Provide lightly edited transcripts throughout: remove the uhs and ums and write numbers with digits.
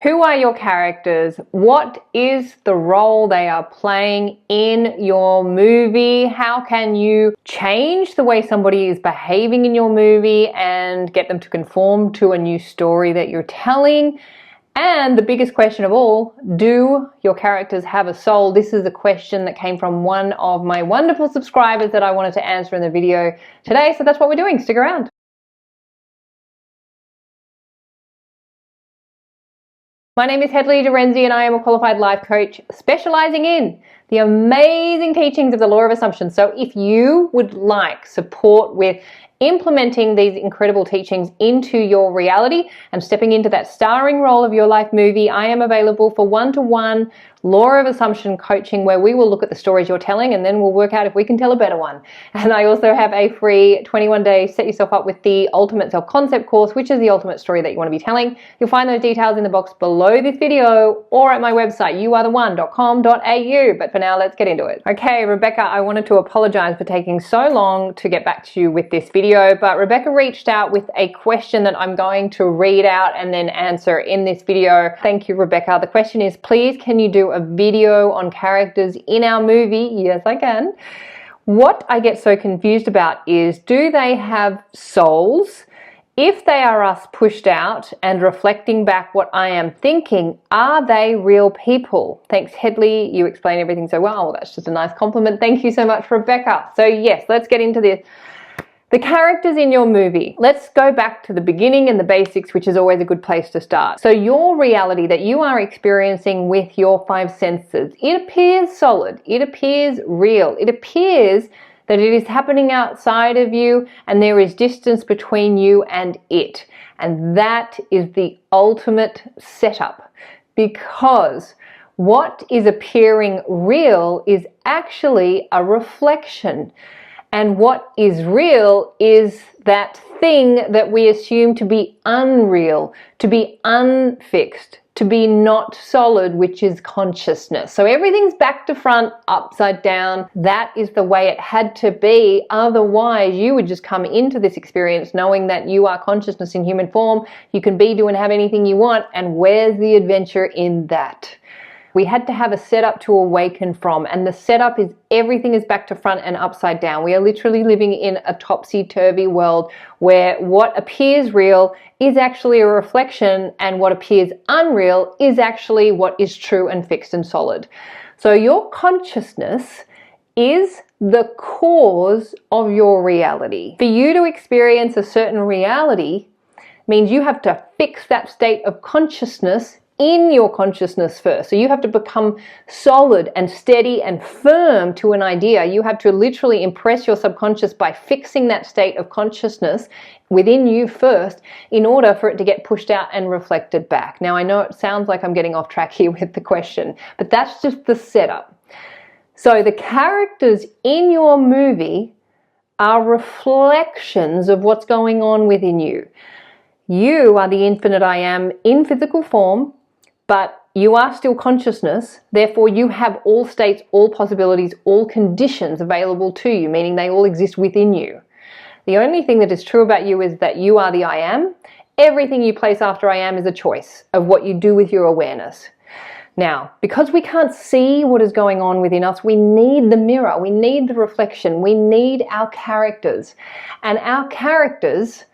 Who are your characters? What is the role they are playing in your movie? How can you change the way somebody is behaving in your movie and get them to conform to a new story that you're telling? And the biggest question of all, do your characters have a soul? This is a question that came from one of my wonderful subscribers that I wanted to answer in the video today. So that's what we're doing. Stick around. My name is Hedley Derenzie and I am a qualified life coach specializing in the amazing teachings of the law of assumption. So if you would like support with implementing these incredible teachings into your reality and stepping into that starring role of your life movie, I am available for one-to-one law of assumption coaching where we will look at the stories you're telling and then we'll work out if we can tell a better one. And I also have a free 21-day set yourself up with the ultimate self-concept course, which is the ultimate story that you want to be telling. You'll find those details in the box below this video or at my website, youaretheone.com.au. But for now, let's get into it. Okay, Rebecca, I wanted to apologize for taking so long to get back to you with this video, but Rebecca reached out with a question that I'm going to read out and then answer in this video. Thank you, Rebecca. The question is, please, can you do a video on characters in our movie? Yes, I can. What I get so confused about is, do they have souls? If they are us pushed out and reflecting back what I am thinking, are they real people? Thanks, Hedley. You explain everything so well. That's just a nice compliment. Thank you so much, Rebecca. So yes, let's get into this. The characters in your movie. Let's go back to the beginning and the basics, which is always a good place to start. So your reality that you are experiencing with your five senses, it appears solid, it appears real, it appears that it is happening outside of you and there is distance between you and it. And that is the ultimate setup, because what is appearing real is actually a reflection. And what is real is that thing that we assume to be unreal, to be unfixed, to be not solid, which is consciousness. So everything's back to front, upside down. That is the way it had to be. Otherwise, you would just come into this experience knowing that you are consciousness in human form. You can be, do, and have anything you want. And where's the adventure in that? We had to have a setup to awaken from, and the setup is everything is back to front and upside down. We are literally living in a topsy-turvy world where what appears real is actually a reflection, and what appears unreal is actually what is true and fixed and solid. So your consciousness is the cause of your reality. For you to experience a certain reality means you have to fix that state of consciousness in your consciousness first. So you have to become solid and steady and firm to an idea. You have to literally impress your subconscious by fixing that state of consciousness within you first in order for it to get pushed out and reflected back. Now, I know it sounds like I'm getting off track here with the question, but that's just the setup. So the characters in your movie are reflections of what's going on within you. You are the infinite I am in physical form, but you are still consciousness. Therefore, you have all states, all possibilities, all conditions available to you, meaning they all exist within you. The only thing that is true about you is that you are the I am. Everything you place after I am is a choice of what you do with your awareness. Now, because we can't see what is going on within us, we need the mirror, we need the reflection, we need our characters. And our characters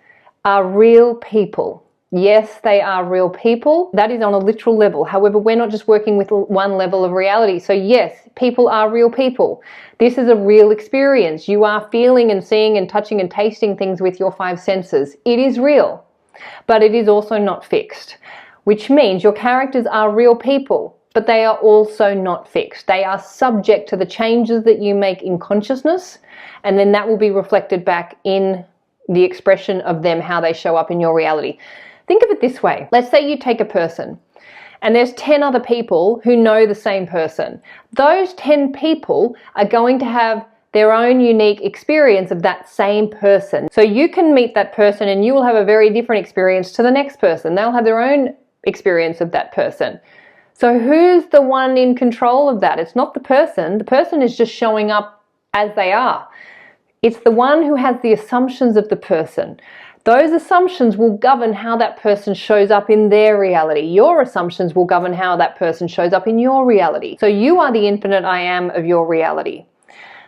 are real people. Yes, they are real people. That is on a literal level. However, we're not just working with one level of reality. So yes, people are real people. This is a real experience. You are feeling and seeing and touching and tasting things with your five senses. It is real, but it is also not fixed, which means your characters are real people, but they are also not fixed. They are subject to the changes that you make in consciousness, and then that will be reflected back in the expression of them, how they show up in your reality. Think of it this way. Let's say you take a person and there's 10 other people who know the same person. Those 10 people are going to have their own unique experience of that same person. So you can meet that person and you will have a very different experience to the next person. They'll have their own experience of that person. So who's the one in control of that? It's not the person. The person is just showing up as they are. It's the one who has the assumptions of the person. Those assumptions will govern how that person shows up in their reality. Your assumptions will govern how that person shows up in your reality. So you are the infinite I am of your reality.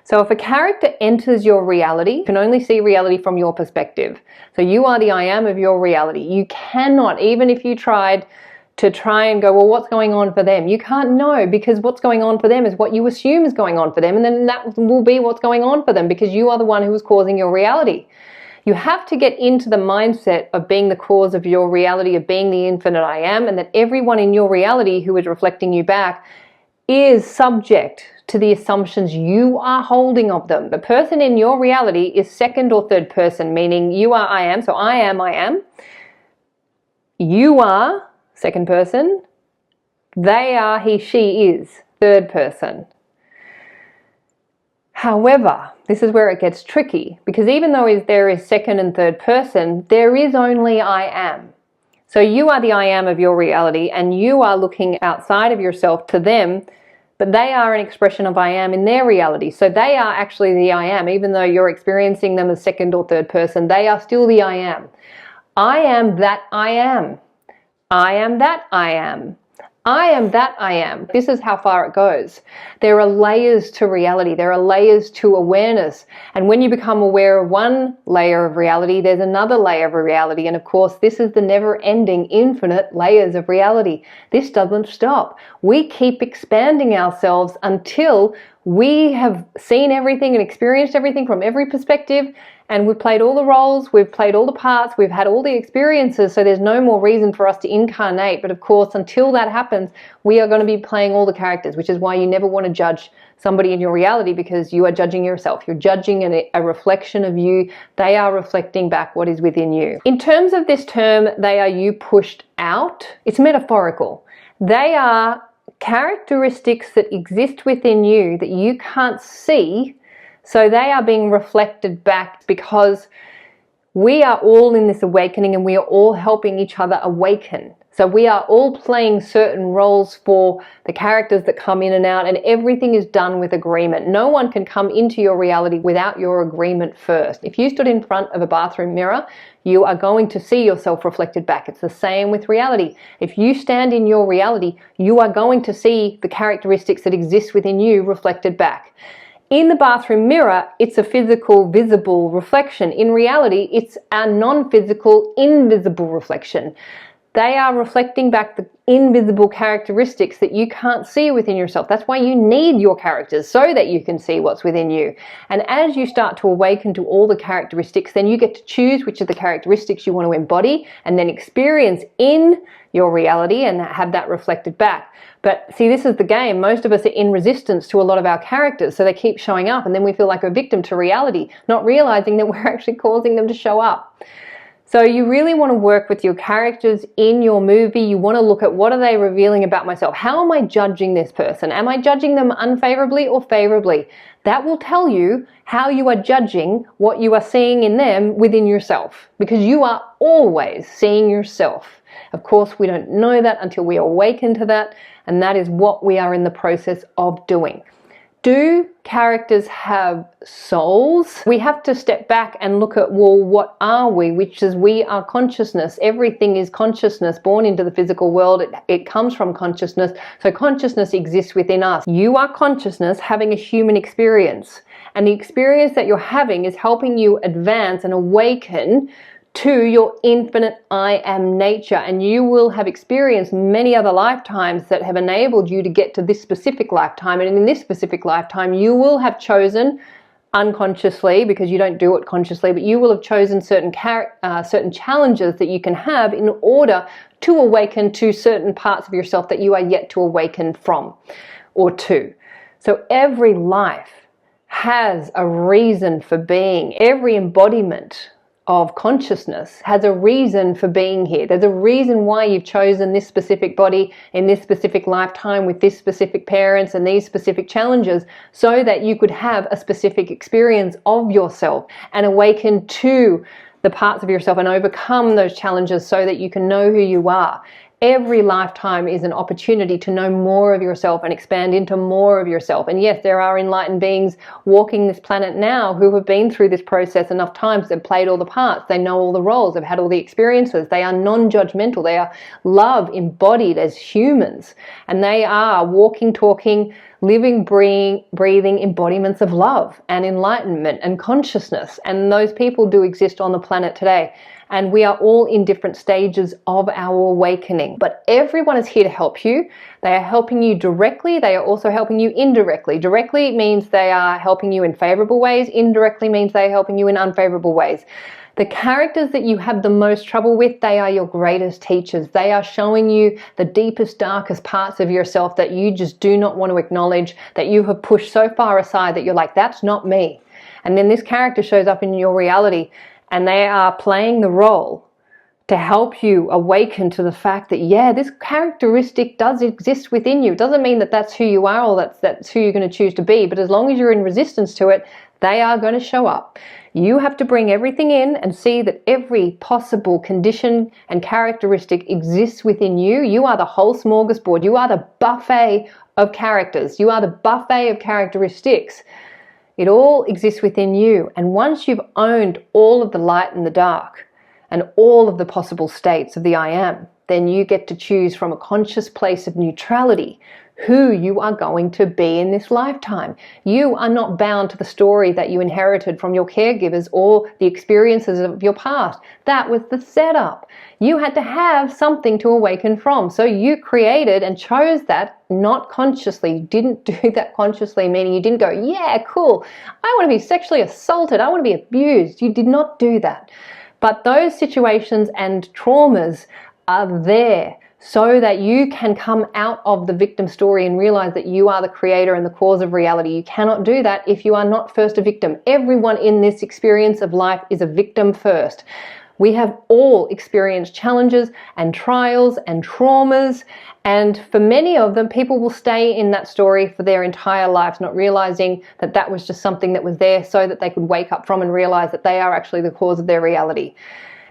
So if a character enters your reality, you can only see reality from your perspective. So you are the I am of your reality. You cannot, even if you tried to try and go, well, what's going on for them? You can't know, because what's going on for them is what you assume is going on for them, and then that will be what's going on for them, because you are the one who is causing your reality. You have to get into the mindset of being the cause of your reality, of being the infinite I am, and that everyone in your reality who is reflecting you back is subject to the assumptions you are holding of them. The person in your reality is second or third person, meaning you are I am, so I am. You are second person. They are he, she is third person. However, this is where it gets tricky, because even though there is second and third person, there is only I am. So you are the I am of your reality, and you are looking outside of yourself to them, but they are an expression of I am in their reality. So they are actually the I am, even though you're experiencing them as second or third person, they are still the I am. I am that I am. I am that I am. I am that I am. This is how far it goes. There are layers to reality. There are layers to awareness. And when you become aware of one layer of reality, there's another layer of reality. And of course, this is the never-ending, infinite layers of reality. This doesn't stop. We keep expanding ourselves until we have seen everything and experienced everything from every perspective, and we've played all the roles, we've played all the parts, we've had all the experiences, so there's no more reason for us to incarnate. But of course, until that happens, we are going to be playing all the characters, which is why you never want to judge somebody in your reality, because you are judging yourself. You're judging a reflection of you. They are reflecting back what is within you. In terms of this term, they are you pushed out, it's metaphorical. They are characteristics that exist within you that you can't see. So they are being reflected back, because we are all in this awakening and we are all helping each other awaken. So we are all playing certain roles for the characters that come in and out, and everything is done with agreement. No one can come into your reality without your agreement first. If you stood in front of a bathroom mirror, you are going to see yourself reflected back. It's the same with reality. If you stand in your reality, you are going to see the characteristics that exist within you reflected back. In the bathroom mirror, it's a physical, visible reflection. In reality, it's a non-physical, invisible reflection. They are reflecting back the invisible characteristics that you can't see within yourself. That's why you need your characters, so that you can see what's within you. And as you start to awaken to all the characteristics, then you get to choose which of the characteristics you want to embody and then experience in your reality and have that reflected back. But see, this is the game. Most of us are in resistance to a lot of our characters, so they keep showing up, and then we feel like a victim to reality, not realizing that we're actually causing them to show up. So you really want to work with your characters in your movie. You want to look at, what are they revealing about myself? How am I judging this person? Am I judging them unfavorably or favorably? That will tell you how you are judging what you are seeing in them within yourself, because you are always seeing yourself. Of course, we don't know that until we awaken to that, and that is what we are in the process of doing. Do characters have souls? We have to step back and look at, well, what are we? Which is, we are consciousness. Everything is consciousness born into the physical world. It comes from consciousness. So consciousness exists within us. You are consciousness having a human experience. And the experience that you're having is helping you advance and awaken to your infinite I am nature, and you will have experienced many other lifetimes that have enabled you to get to this specific lifetime. And in this specific lifetime, you will have chosen unconsciously, because you don't do it consciously, but you will have chosen certain challenges that you can have in order to awaken to certain parts of yourself that you are yet to awaken from or to. So every life has a reason for being. Every embodiment of consciousness has a reason for being here. There's a reason why you've chosen this specific body in this specific lifetime with this specific parents and these specific challenges, so that you could have a specific experience of yourself and awaken to the parts of yourself and overcome those challenges, so that you can know who you are. Every lifetime is an opportunity to know more of yourself and expand into more of yourself. And yes, there are enlightened beings walking this planet now who have been through this process enough times. They've played all the parts. They know all the roles. They've had all the experiences. They are non-judgmental. They are love embodied as humans. And they are walking, talking, living, breathing embodiments of love and enlightenment and consciousness. And those people do exist on the planet today. And we are all in different stages of our awakening. But everyone is here to help you. They are helping you directly. They are also helping you indirectly. Directly means they are helping you in favorable ways. Indirectly means they are helping you in unfavorable ways. The characters that you have the most trouble with, they are your greatest teachers. They are showing you the deepest, darkest parts of yourself that you just do not want to acknowledge, that you have pushed so far aside that you're like, that's not me. And then this character shows up in your reality, and they are playing the role to help you awaken to the fact that, yeah, this characteristic does exist within you. It doesn't mean that that's who you are or that's who you're going to choose to be, but as long as you're in resistance to it, they are going to show up. You have to bring everything in and see that every possible condition and characteristic exists within you. You are the whole smorgasbord. You are the buffet of characters. You are the buffet of characteristics. It all exists within you. And once you've owned all of the light and the dark and all of the possible states of the I am, then you get to choose from a conscious place of neutrality who you are going to be in this lifetime. You are not bound to the story that you inherited from your caregivers or the experiences of your past. That was the setup. You had to have something to awaken from. So you created and chose that, not consciously. You didn't do that consciously, meaning you didn't go, yeah, cool, I want to be sexually assaulted, I want to be abused. You did not do that. But those situations and traumas are there so that you can come out of the victim story and realize that you are the creator and the cause of reality. You cannot do that if you are not first a victim. Everyone in this experience of life is a victim first. We have all experienced challenges and trials and traumas, and for many of them, people will stay in that story for their entire lives, not realizing that that was just something that was there so that they could wake up from and realize that they are actually the cause of their reality.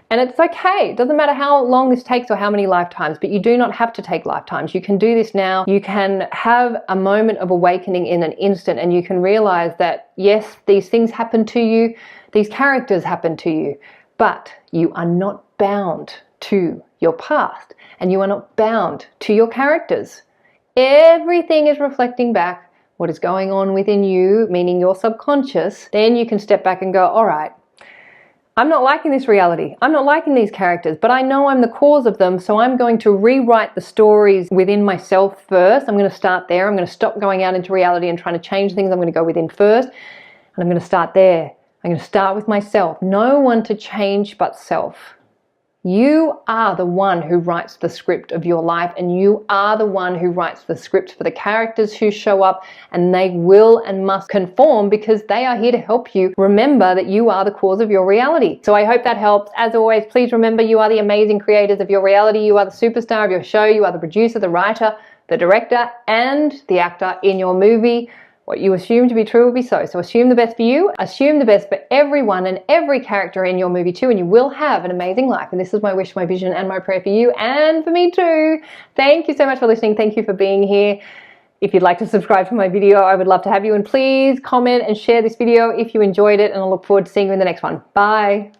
And it's okay. It doesn't matter how long this takes or how many lifetimes, but you do not have to take lifetimes. You can do this now. You can have a moment of awakening in an instant, and you can realize that, yes, these things happen to you, these characters happen to you, but you are not bound to your past, and you are not bound to your characters. Everything is reflecting back what is going on within you, meaning your subconscious. Then you can step back and go, all right, I'm not liking this reality. I'm not liking these characters, but I know I'm the cause of them, so I'm going to rewrite the stories within myself first. I'm going to start there. I'm going to stop going out into reality and trying to change things. I'm going to go within first, and I'm going to start there. I'm going to start with myself. No one to change but self. You are the one who writes the script of your life, and you are the one who writes the script for the characters who show up, and they will and must conform because they are here to help you remember that you are the cause of your reality. So I hope that helps. As always, please remember you are the amazing creators of your reality. You are the superstar of your show. You are the producer, the writer, the director, and the actor in your movie. What you assume to be true will be so. So assume the best for you, assume the best for everyone and every character in your movie too, and you will have an amazing life. And this is my wish, my vision, and my prayer for you and for me too. Thank you so much for listening. Thank you for being here. If you'd like to subscribe to my video, I would love to have you. And please comment and share this video if you enjoyed it, and I look forward to seeing you in the next one. Bye.